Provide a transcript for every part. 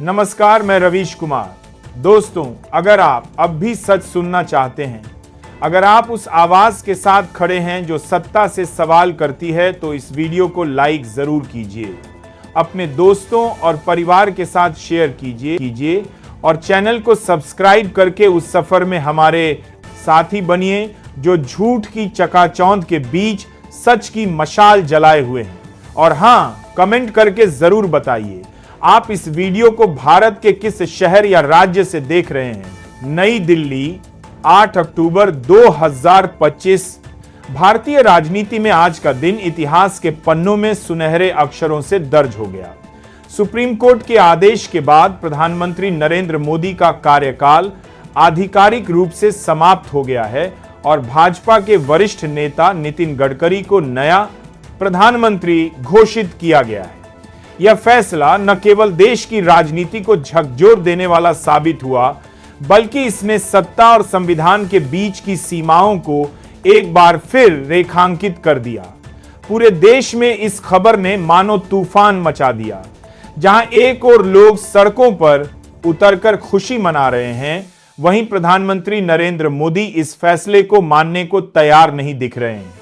नमस्कार, मैं रवीश कुमार। दोस्तों, अगर आप अब भी सच सुनना चाहते हैं, अगर आप उस आवाज के साथ खड़े हैं जो सत्ता से सवाल करती है, तो इस वीडियो को लाइक जरूर कीजिए, अपने दोस्तों और परिवार के साथ शेयर कीजिए और चैनल को सब्सक्राइब करके उस सफर में हमारे साथी बनिए जो झूठ की चकाचौंध के बीच सच की मशाल जलाए हुए हैं। और हाँ, कमेंट करके जरूर बताइए आप इस वीडियो को भारत के किस शहर या राज्य से देख रहे हैं। नई दिल्ली, 8 अक्टूबर 2025। भारतीय राजनीति में आज का दिन इतिहास के पन्नों में सुनहरे अक्षरों से दर्ज हो गया। सुप्रीम कोर्ट के आदेश के बाद प्रधानमंत्री नरेंद्र मोदी का कार्यकाल आधिकारिक रूप से समाप्त हो गया है और भाजपा के वरिष्ठ नेता नितिन गडकरी को नया प्रधानमंत्री घोषित किया गया है। यह फैसला न केवल देश की राजनीति को झकझोर देने वाला साबित हुआ, बल्कि इसने सत्ता और संविधान के बीच की सीमाओं को एक बार फिर रेखांकित कर दिया। पूरे देश में इस खबर ने मानो तूफान मचा दिया। जहां एक और लोग सड़कों पर उतरकर खुशी मना रहे हैं, वहीं प्रधानमंत्री नरेंद्र मोदी इस फैसले को मानने को तैयार नहीं दिख रहे हैं।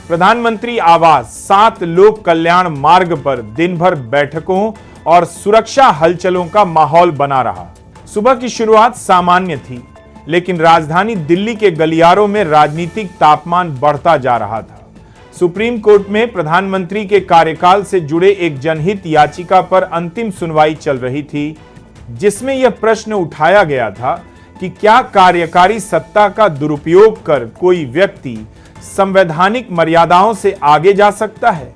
प्रधानमंत्री आवास 7 लोक कल्याण मार्ग पर दिन भर बैठकों और सुरक्षा हलचलों का माहौल बना रहा। सुबह की शुरुआत सामान्य थी, लेकिन राजधानी दिल्ली के गलियारों में राजनीतिक तापमान बढ़ता जा रहा था। सुप्रीम कोर्ट में प्रधानमंत्री के कार्यकाल से जुड़े एक जनहित याचिका पर अंतिम सुनवाई चल रही थी, जिसमें यह प्रश्न उठाया गया था कि क्या कार्यकारी सत्ता का दुरुपयोग कर कोई व्यक्ति संवैधानिक मर्यादाओं से आगे जा सकता है।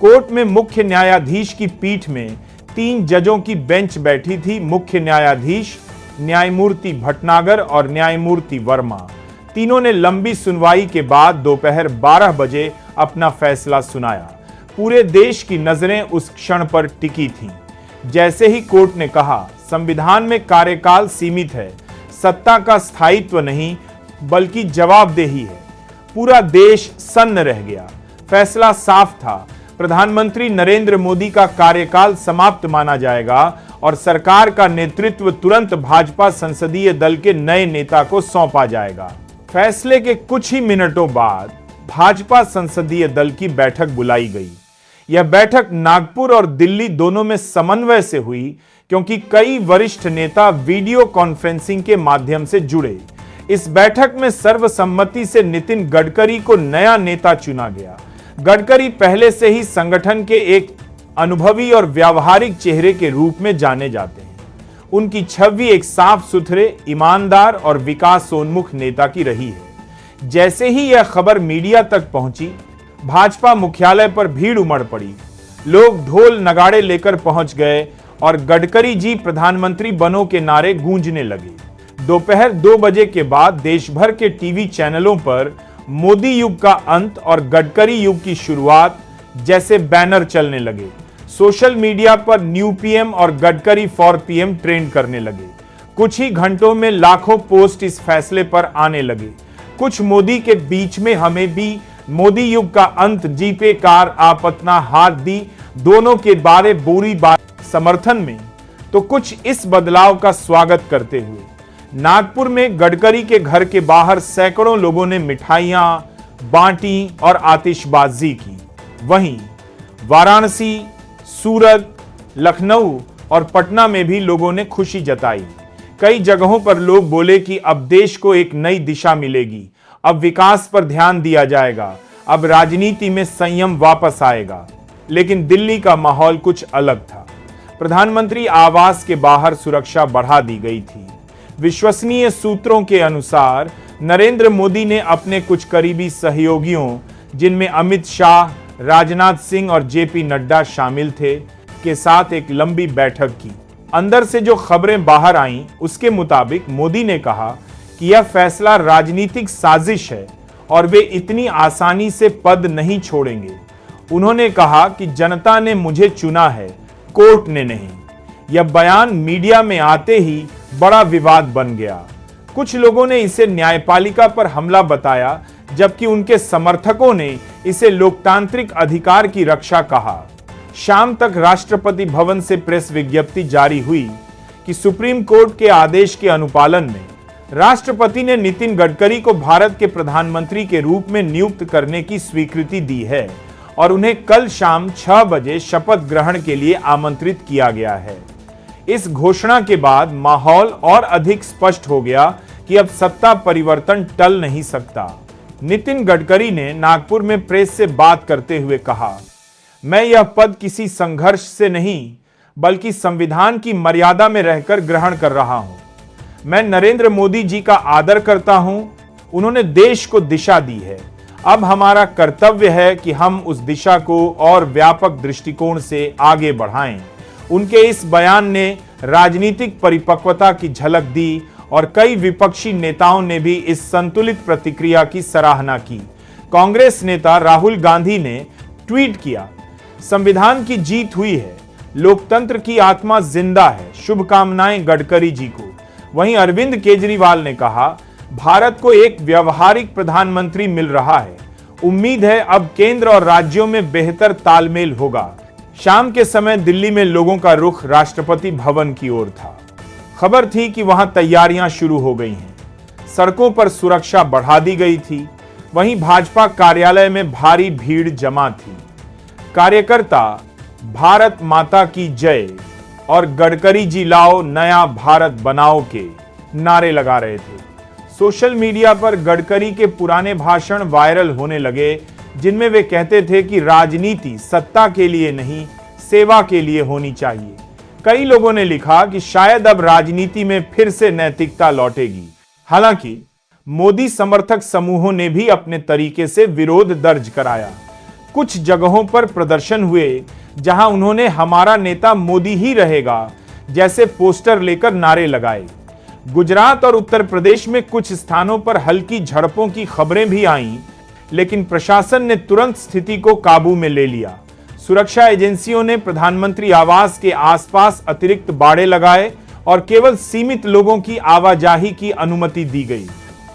कोर्ट में मुख्य न्यायाधीश की पीठ में 3 जजों की बेंच बैठी थी। मुख्य न्यायाधीश न्यायमूर्ति भटनागर और न्यायमूर्ति वर्मा, तीनों ने लंबी सुनवाई के बाद दोपहर 12 बजे अपना फैसला सुनाया। पूरे देश की नजरें उस क्षण पर टिकी थीं। जैसे ही कोर्ट ने कहा, संविधान में कार्यकाल सीमित है, सत्ता का स्थायित्व नहीं बल्कि जवाबदेही है, पूरा देश सन्न रह गया। फैसला साफ था, प्रधानमंत्री नरेंद्र मोदी का कार्यकाल समाप्त माना जाएगा और सरकार का नेतृत्व तुरंत भाजपा संसदीय दल के नए नेता को सौंपा जाएगा। फैसले के कुछ ही मिनटों बाद भाजपा संसदीय दल की बैठक बुलाई गई। यह बैठक नागपुर और दिल्ली दोनों में समन्वय से हुई, क्योंकि कई वरिष्ठ नेता वीडियो कॉन्फ्रेंसिंग के माध्यम से जुड़े। इस बैठक में सर्वसम्मति से नितिन गडकरी को नया नेता चुना गया। गडकरी पहले से ही संगठन के एक अनुभवी और व्यावहारिक चेहरे के रूप में जाने जाते हैं। उनकी छवि एक साफ सुथरे, ईमानदार और विकासोन्मुख नेता की रही है। जैसे ही यह खबर मीडिया तक पहुंची, भाजपा मुख्यालय पर भीड़ उमड़ पड़ी। लोग ढोल नगाड़े लेकर पहुंच गए और गडकरी जी प्रधानमंत्री बनो के नारे गूंजने लगे। दोपहर 2 बजे के बाद देश भर के टीवी चैनलों पर मोदी युग का अंत और गडकरी युग की शुरुआत जैसे बैनर चलने लगे। सोशल मीडिया पर न्यू पीएम और गडकरी फॉर पीएम ट्रेंड करने लगे। कुछ ही घंटों में लाखों पोस्ट इस फैसले पर आने लगे। कुछ मोदी के बीच में हमें भी मोदी युग का अंत, जीपे कार आप अपना हाथ दी, दोनों के बारे बुरी बात समर्थन में, तो कुछ इस बदलाव का स्वागत करते हुए। नागपुर में गडकरी के घर के बाहर सैकड़ों लोगों ने मिठाइयां बांटी और आतिशबाजी की। वहीं वाराणसी, सूरत, लखनऊ और पटना में भी लोगों ने खुशी जताई। कई जगहों पर लोग बोले कि अब देश को एक नई दिशा मिलेगी, अब विकास पर ध्यान दिया जाएगा, अब राजनीति में संयम वापस आएगा। लेकिन दिल्ली का माहौल कुछ अलग था। प्रधानमंत्री आवास के बाहर सुरक्षा बढ़ा दी गई थी। विश्वसनीय सूत्रों के अनुसार नरेंद्र मोदी ने अपने कुछ करीबी सहयोगियों, जिनमें अमित शाह, राजनाथ सिंह और जेपी नड्डा शामिल थे, के साथ एक लंबी बैठक की। अंदर से जो खबरें बाहर आईं, उसके मुताबिक मोदी ने कहा कि यह फैसला राजनीतिक साजिश है और वे इतनी आसानी से पद नहीं छोड़ेंगे। उन्होंने कहा कि जनता ने मुझे चुना है, कोर्ट ने नहीं। यह बयान मीडिया में आते ही बड़ा विवाद बन गया। कुछ लोगों ने इसे न्यायपालिका पर हमला बताया, जबकि उनके समर्थकों ने इसे लोकतांत्रिक अधिकार की रक्षा कहा। शाम तक राष्ट्रपति भवन से प्रेस विज्ञप्ति जारी हुई कि सुप्रीम कोर्ट के आदेश के अनुपालन में राष्ट्रपति ने नितिन गडकरी को भारत के प्रधानमंत्री के रूप में नियुक्त करने की स्वीकृति दी है और उन्हें कल शाम 6 बजे शपथ ग्रहण के लिए आमंत्रित किया गया है। इस घोषणा के बाद माहौल और अधिक स्पष्ट हो गया कि अब सत्ता परिवर्तन टल नहीं सकता। नितिन गडकरी ने नागपुर में प्रेस से बात करते हुए कहा, मैं यह पद किसी संघर्ष से नहीं बल्कि संविधान की मर्यादा में रहकर ग्रहण कर रहा हूं। मैं नरेंद्र मोदी जी का आदर करता हूं, उन्होंने देश को दिशा दी है। अब हमारा कर्तव्य है कि हम उस दिशा को और व्यापक दृष्टिकोण से आगे बढ़ाएं। उनके इस बयान ने राजनीतिक परिपक्वता की झलक दी और कई विपक्षी नेताओं ने भी इस संतुलित प्रतिक्रिया की सराहना की। कांग्रेस नेता राहुल गांधी ने ट्वीट किया, संविधान की जीत हुई है, लोकतंत्र की आत्मा जिंदा है, शुभकामनाएं गडकरी जी को। वहीं अरविंद केजरीवाल ने कहा, भारत को एक व्यवहारिक प्रधानमंत्री मिल रहा है, उम्मीद है अब केंद्र और राज्यों में बेहतर तालमेल होगा। शाम के समय दिल्ली में लोगों का रुख राष्ट्रपति भवन की ओर था। खबर थी कि वहां तैयारियां शुरू हो गई हैं, सड़कों पर सुरक्षा बढ़ा दी गई थी। वहीं भाजपा कार्यालय में भारी भीड़ जमा थी। कार्यकर्ता भारत माता की जय और गडकरी जी लाओ नया भारत बनाओ के नारे लगा रहे थे। सोशल मीडिया पर गडकरी के पुराने भाषण वायरल होने लगे, जिनमें वे कहते थे कि राजनीति सत्ता के लिए नहीं, सेवा के लिए होनी चाहिए। कई लोगों ने लिखा कि शायद अब राजनीति में फिर से नैतिकता लौटेगी। हालांकि मोदी समर्थक समूहों ने भी अपने तरीके से विरोध दर्ज कराया। कुछ जगहों पर प्रदर्शन हुए जहां उन्होंने हमारा नेता मोदी ही रहेगा जैसे पोस्टर लेकर नारे लगाए। गुजरात और उत्तर प्रदेश में कुछ स्थानों पर हल्की झड़पों की खबरें भी आईं, लेकिन प्रशासन ने तुरंत स्थिति को काबू में ले लिया। सुरक्षा एजेंसियों ने प्रधानमंत्री आवास के आसपास अतिरिक्त बाड़े लगाए और केवल सीमित लोगों की आवाजाही की अनुमति दी गई।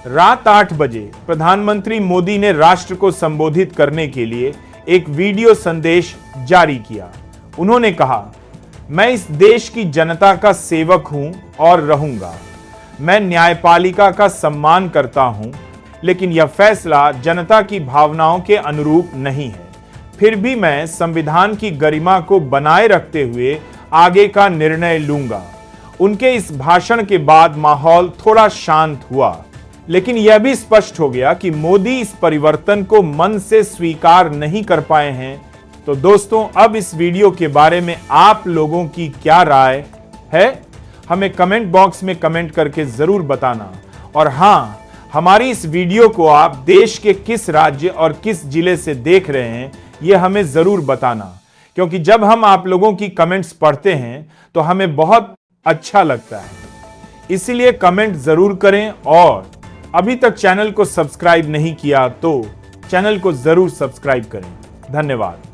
रात 8 बजे प्रधानमंत्री मोदी ने राष्ट्र को संबोधित करने के लिए एक वीडियो संदेश जारी किया। उन्होंने कहा, मैं इस देश की जनता का सेवक हूं और रहूंगा। मैं न्यायपालिका का सम्मान करता हूं, लेकिन यह फैसला जनता की भावनाओं के अनुरूप नहीं है। फिर भी मैं संविधान की गरिमा को बनाए रखते हुए आगे का निर्णय लूंगा। उनके इस भाषण के बाद माहौल थोड़ा शांत हुआ, लेकिन यह भी स्पष्ट हो गया कि मोदी इस परिवर्तन को मन से स्वीकार नहीं कर पाए हैं। तो दोस्तों, अब इस वीडियो के बारे में आप लोगों की क्या राय है, हमें कमेंट बॉक्स में कमेंट करके जरूर बताना। और हां, हमारी इस वीडियो को आप देश के किस राज्य और किस जिले से देख रहे हैं, यह हमें जरूर बताना, क्योंकि जब हम आप लोगों की कमेंट्स पढ़ते हैं तो हमें बहुत अच्छा लगता है। इसीलिए कमेंट जरूर करें और अभी तक चैनल को सब्सक्राइब नहीं किया तो चैनल को जरूर सब्सक्राइब करें। धन्यवाद।